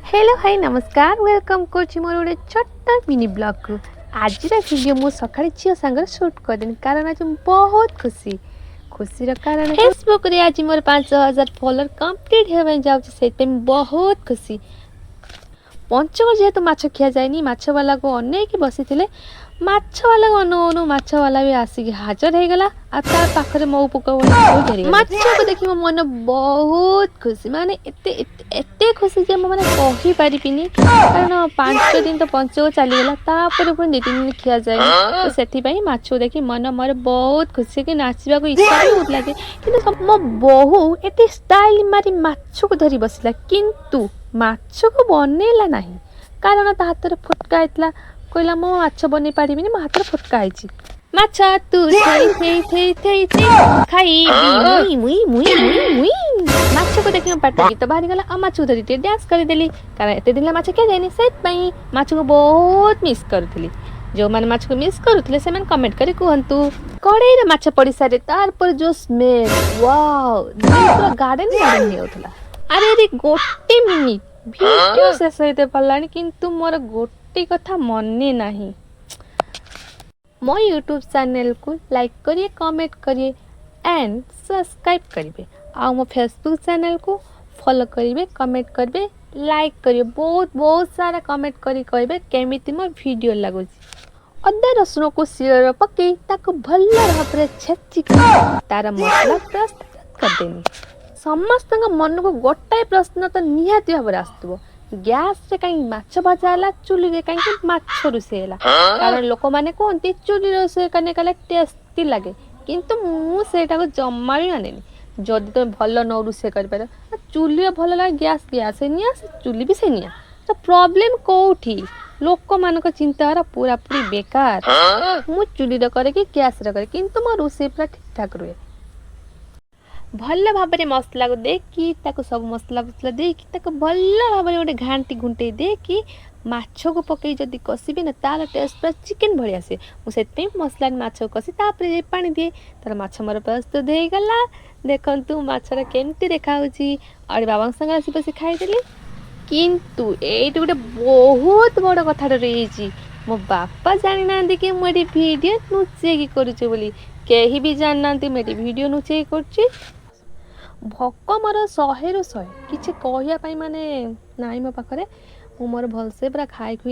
hello hi नमस्कार welcome कर मोर गोटे छोट मिनी ब्लॉग को आज वीडियो मु सकाଳେ झील सांग शूट करदेनी कारण आज बहुत खुशी खुशी कारण फेसबुक रे आज मोर 5000 फॉलोअर कंप्लीट होवे जाउछ से बहुत खुशी पंचम जेहेतु माछ खिया जाए माछ वाला को अनेक बसी माछ वाला को अनु अनु माछ वाला भी आसिक हाजर हो गला आ तार पाखरे मो पुक माछ को देखि मो मन बहुत खुशी माने एते खुशी जे माने कहि परिबिनी कारण 5 दिन तो पंचो चली गला तापर पुन 2 दिन खिया जाए तो सेठी पई माछ देखि मन मोर बहुत खुशी कि नाचबा को इच्छा भी होत लागे किंतु मो बहु एते स्टाइल मारी माछ को धरी बसिला किंतु माछ को बनेला नाही कारण ता हाथ रे फुटका आइतला कहला मो माछ बनै पारिबिनी मो हाथ रे फुटका आइची माछ तू थई थई थई थई थई खाई मुई मुई मुई मुई मुई माछ को देखि पाट गीत बाहरी गला आ माछ धरी ते डांस कर देली कारण एते दिन माछ के जानी सेट पई माछ को बहुत मिस करथली जो माने माछ को मिस करूथले से मन कमेंट करी कहंतु कड़े रे माछ पड़ी सारे तार पर जो स्मेल वाओ पूरा गार्डन गार्डन हे होथला अरे रे गोटे मिनिट वीडियो शेष होते पालानी किंतु मोर गोटे कथा मने नाही मो यूट्यूब चैनल को लाइक करिए कमेंट करिए एंड सब्सक्राइब करिए आ मो फेसबुक चैनल को फॉलो करिए कमेंट करिए लाइक करिए बहुत बहुत सारा कमेंट करी कहबे केमिति मो वीडियो लागुची अदा रसुण को सिर पकई ताको भल्ला भाबरे छेची तार मसला प्रस्तुत कर देनी समस्त मन को गोटाए प्रश्न तो निहाती भाव आसुव गैस रे कहीं माछ भजा है चुली रे कहीं माछ रोषे है कारण लोक मैंने कहते चुली रोषे कने कले टेस्टी लगे किंतु मु सेटा को जम्मा भी मानेनी जदि तुम भल न रोषे कर पार चुली भल लगे गैस गैस निया चुली भी से निया तो प्रॉब्लम कोठी लोक मान चिंताधारा पूरा पूरी बेकार मु चुली रे करे कि गैस रे करे किंतु मो रोषे पूरा ठीक ठाक रुए भल भाव मसला को देखी सब मसला फसला देखी भल भाव गोटे घाटी घुंटे देखी माछ को पकई जदि कषिबी ना तार टेस्ट पूरा चिकेन भाई आसे मुझे मसला माछ को कषि तापर पानी दिए तार माछ मोर प्रस्तुत हो गला देखंतु माछर केमती देखा और बाबा संगे आसी बस खाईदेली किंतु एट गोटे बहुत बड़ कथा रही मो बापा जानी ना कि मुझे वीडियो नुचे करुचे बोली केही भी जानना मुझे वीडियो नुचे कर भक मोर 100 ରୁ 100 किसी कहवाई माने नाई मो पाखरे मु मोर भलसे पूरा खाई खुई